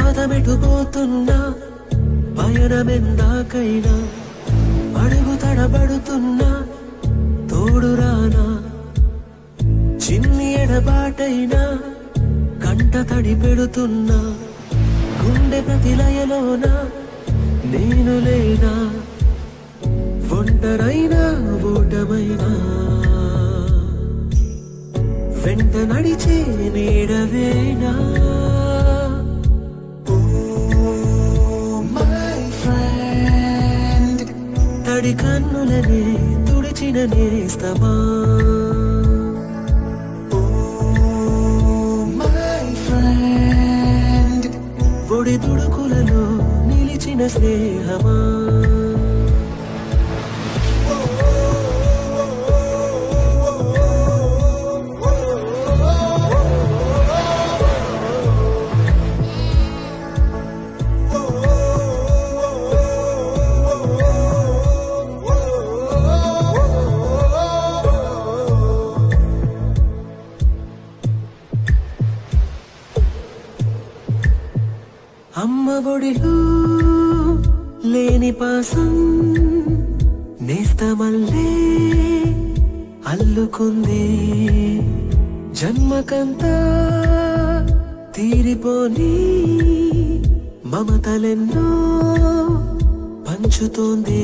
పాదమెటుపోతున్నా పయనమెందాకైనా అడుగు తడబడుతున్నా తోడురానా చిన్ని ఎడబాటైనా కంట తడి పెడుతున్నా గుండె ప్రతిలయలోనా నేను లేనా ఒంటరైనా ఓటమైనా వెంట నడిచే నీడవేనా తడి కన్నులనే తుడిచిన నేస్తమా ఒడి తుడుకులలో నిలిచిన స్నేహమా అమ్మ ఒడిలో లేని పాసం నేస్తమల్లే అల్లుకుంది జన్మకంతా తీరిపోని మమతలెన్నో పంచుతోంది